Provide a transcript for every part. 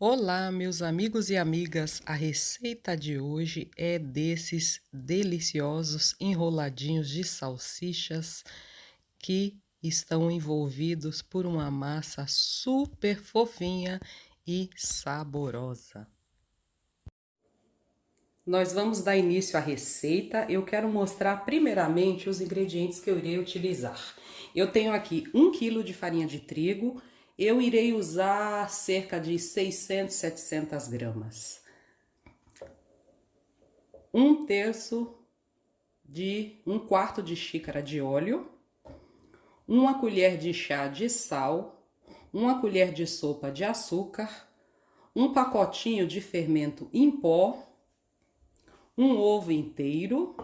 Olá, meus amigos e amigas. A receita de hoje é desses deliciosos enroladinhos de salsichas que estão envolvidos por uma massa super fofinha e saborosa. Nós vamos dar início à receita. Eu quero mostrar primeiramente os ingredientes que eu irei utilizar. Eu tenho aqui 1 kg de farinha de trigo. Eu irei usar cerca de 600, 700 gramas. 1/4 de xícara de óleo. 1 colher de chá de sal. 1 colher de sopa de açúcar. 1 pacotinho de fermento em pó. 1 ovo inteiro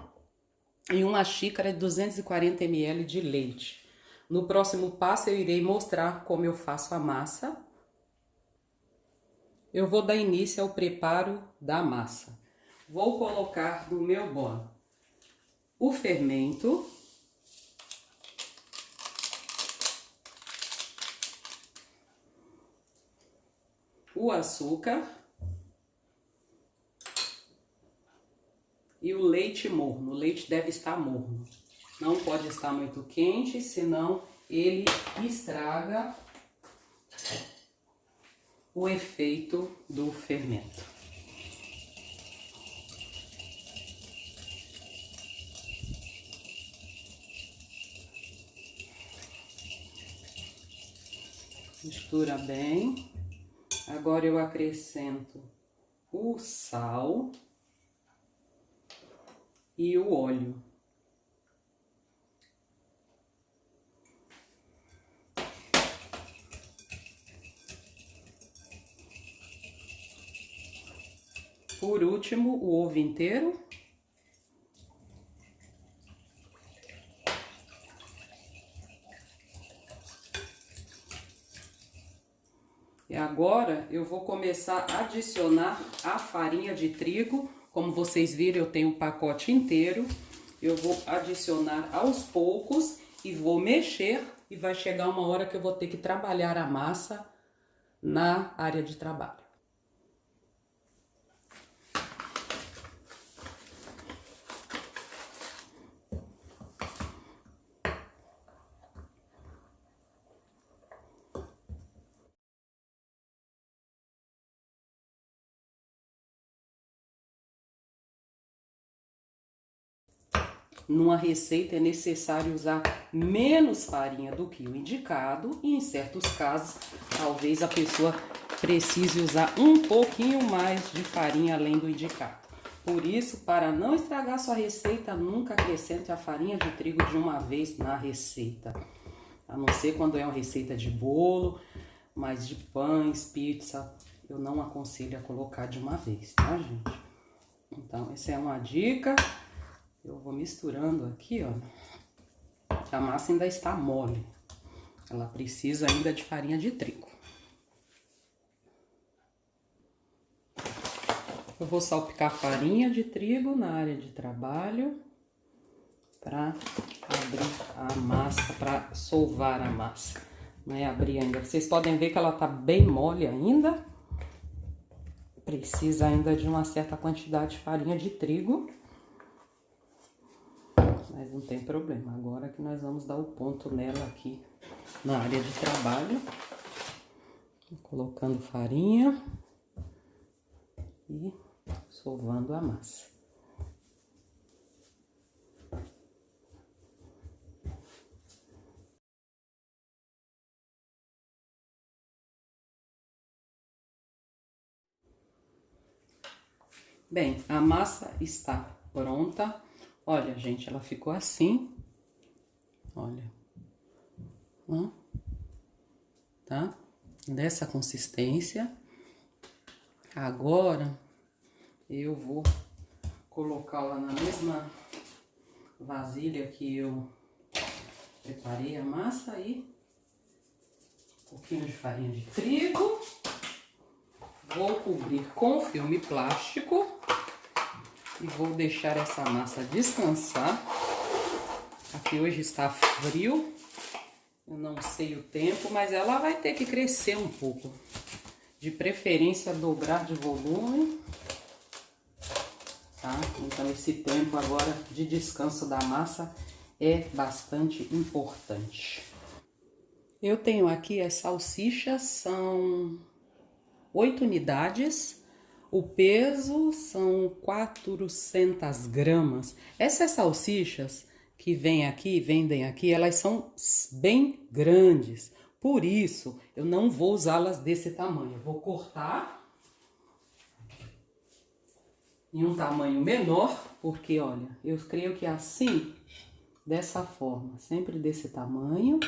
e 1 xícara de 240 ml de leite. No próximo passo eu irei mostrar como eu faço a massa. Eu vou dar início ao preparo da massa. Vou colocar no meu bolo o fermento, o açúcar e o leite morno. O leite deve estar morno. Não pode estar muito quente, senão ele estraga o efeito do fermento. Mistura bem. Agora eu acrescento o sal e o óleo. Por último, o ovo inteiro. E agora eu vou começar a adicionar a farinha de trigo. Como vocês viram, eu tenho um pacote inteiro. Eu vou adicionar aos poucos e vou mexer. E vai chegar uma hora que eu vou ter que trabalhar a massa na área de trabalho. Numa receita é necessário usar menos farinha do que o indicado e em certos casos, talvez a pessoa precise usar um pouquinho mais de farinha além do indicado. Por isso, para não estragar sua receita, nunca acrescente a farinha de trigo de uma vez na receita. A não ser quando é uma receita de bolo, mas de pães, pizza, eu não aconselho a colocar de uma vez, tá, gente? Então, essa é uma dica. Eu vou misturando aqui, ó. A massa ainda está mole. Ela precisa ainda de farinha de trigo. Eu vou salpicar farinha de trigo na área de trabalho para abrir a massa, para sovar a massa. Não é abrir ainda. Vocês podem ver que ela tá bem mole ainda. Precisa ainda de uma certa quantidade de farinha de trigo. Mas não tem problema, agora que nós vamos dar o ponto nela aqui na área de trabalho. Colocando farinha e sovando a massa. Bem, a massa está pronta. Olha, gente, ela ficou assim. Olha. Tá? Dessa consistência. Agora, eu vou colocá-la na mesma vasilha que eu preparei a massa aí. Um pouquinho de farinha de trigo. Vou cobrir com filme plástico. E vou deixar essa massa descansar. Aqui hoje está frio. Eu não sei o tempo, mas ela vai ter que crescer um pouco. De preferência dobrar de volume, tá? Então esse tempo agora de descanso da massa é bastante importante. Eu tenho aqui as salsichas, são 8 unidades, o peso são 400 gramas. Essas salsichas que vendem aqui, elas são bem grandes. Por isso, eu não vou usá-las desse tamanho. Eu vou cortar em um tamanho menor, porque, olha, eu creio que assim, dessa forma, sempre desse tamanho,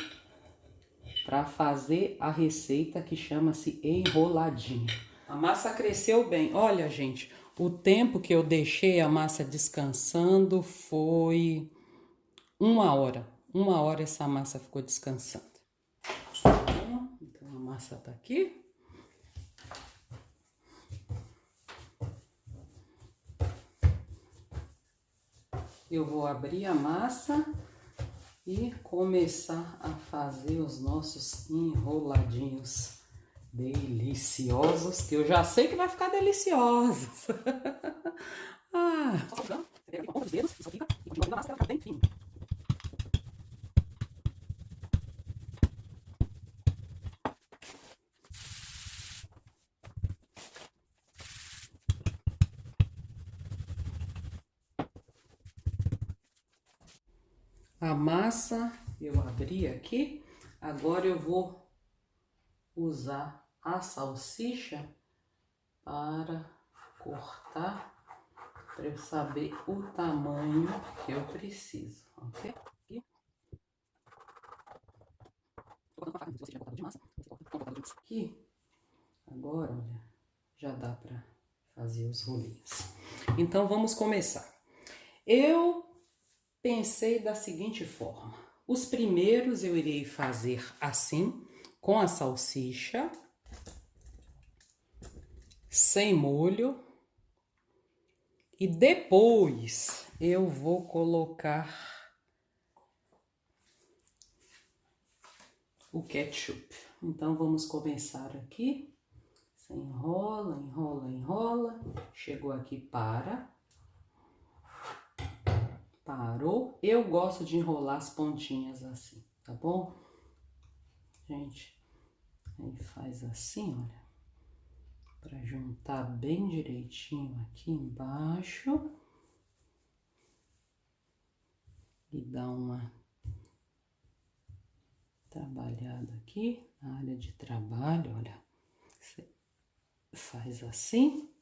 para fazer a receita que chama-se enroladinho. A massa cresceu bem. Olha, gente, o tempo que eu deixei a massa descansando foi 1 hora. 1 hora essa massa ficou descansando. Então a massa tá aqui. Eu vou abrir a massa e começar a fazer os nossos enroladinhos deliciosos, que eu já sei que vai ficar deliciosos. A massa eu abri aqui, agora eu vou usar a salsicha para cortar, para eu saber o tamanho que eu preciso, ok? Aqui, agora, olha, já dá para fazer os rolinhos. Então, vamos começar. Eu pensei da seguinte forma: os primeiros eu irei fazer assim, com a salsicha, sem molho, e depois eu vou colocar o ketchup. Então vamos começar aqui. Você enrola, enrola, enrola. Chegou aqui, parou. Eu gosto de enrolar as pontinhas assim, tá bom? Gente, aí faz assim, olha, para juntar bem direitinho aqui embaixo e dar uma trabalhada aqui na área de trabalho, olha. Você faz assim.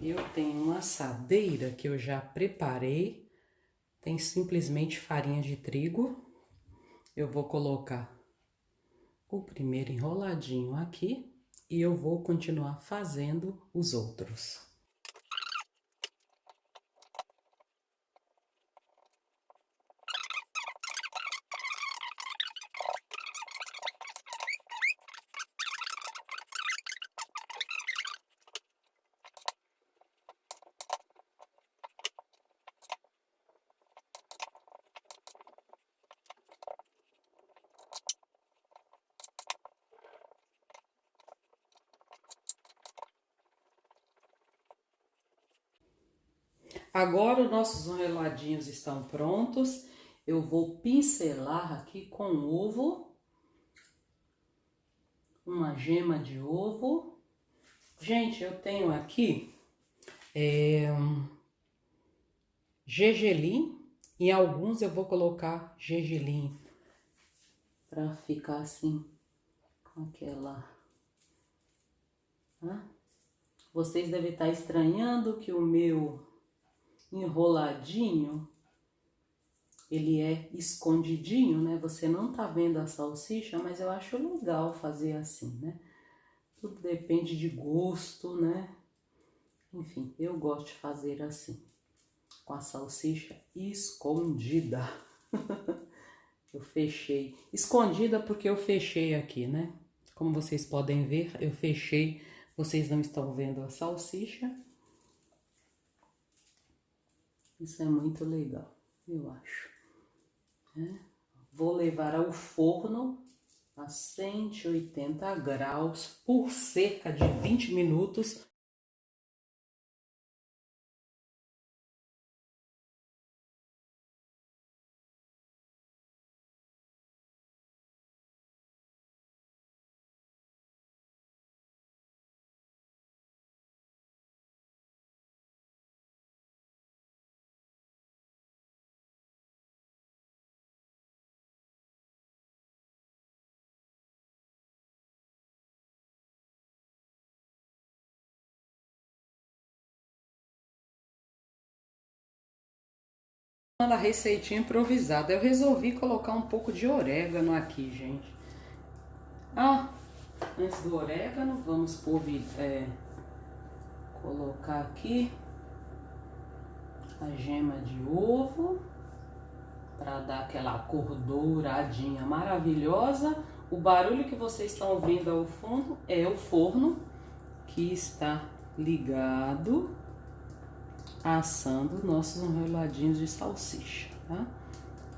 Eu tenho uma assadeira que eu já preparei, tem simplesmente farinha de trigo. Eu vou colocar o primeiro enroladinho aqui e eu vou continuar fazendo os outros. Agora os nossos enroladinhos estão prontos. Eu vou pincelar aqui com ovo, uma gema de ovo. Gente, eu tenho aqui gergelim, e alguns eu vou colocar gergelim para ficar assim com aquela... Vocês devem estar estranhando que o meu enroladinho, ele é escondidinho, né? Você não tá vendo a salsicha, mas eu acho legal fazer assim, né? Tudo depende de gosto, né? Enfim, eu gosto de fazer assim, com a salsicha escondida. Eu fechei, escondida porque eu fechei aqui, né? Como vocês podem ver, eu fechei, vocês não estão vendo a salsicha. Isso é muito legal, eu acho. Vou levar ao forno a 180 graus por cerca de 20 minutos. A receitinha improvisada. Eu resolvi colocar um pouco de orégano aqui, gente. Antes do orégano, vamos colocar aqui a gema de ovo para dar aquela cor douradinha maravilhosa. O barulho que vocês estão ouvindo ao fundo é o forno que está ligado, assando nossos enroladinhos de salsicha, tá?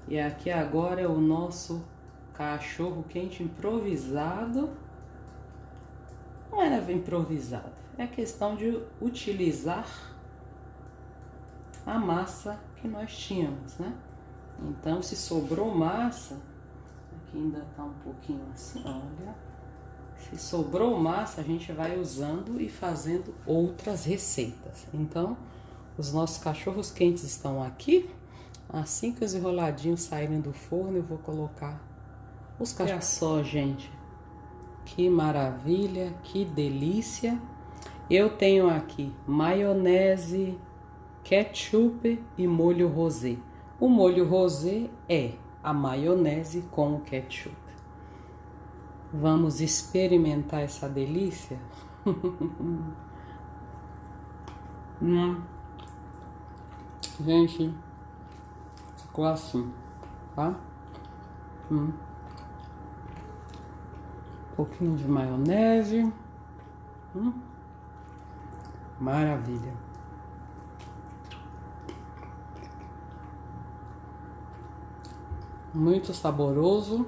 E aqui agora é o nosso cachorro quente improvisado. Não era improvisado, é questão de utilizar a massa que nós tínhamos, né? Então, se sobrou massa, aqui ainda tá um pouquinho assim, olha. Se sobrou massa, a gente vai usando e fazendo outras receitas. Então, os nossos cachorros quentes estão aqui. Assim que os enroladinhos saírem do forno, eu vou colocar os cachorros. Olha só, gente, que maravilha, que delícia. Eu tenho aqui maionese, ketchup e molho rosé. O molho rosé é a maionese com o ketchup. Vamos experimentar essa delícia? Gente, ficou assim, tá? Um pouquinho de maionese. Maravilha. Muito saboroso.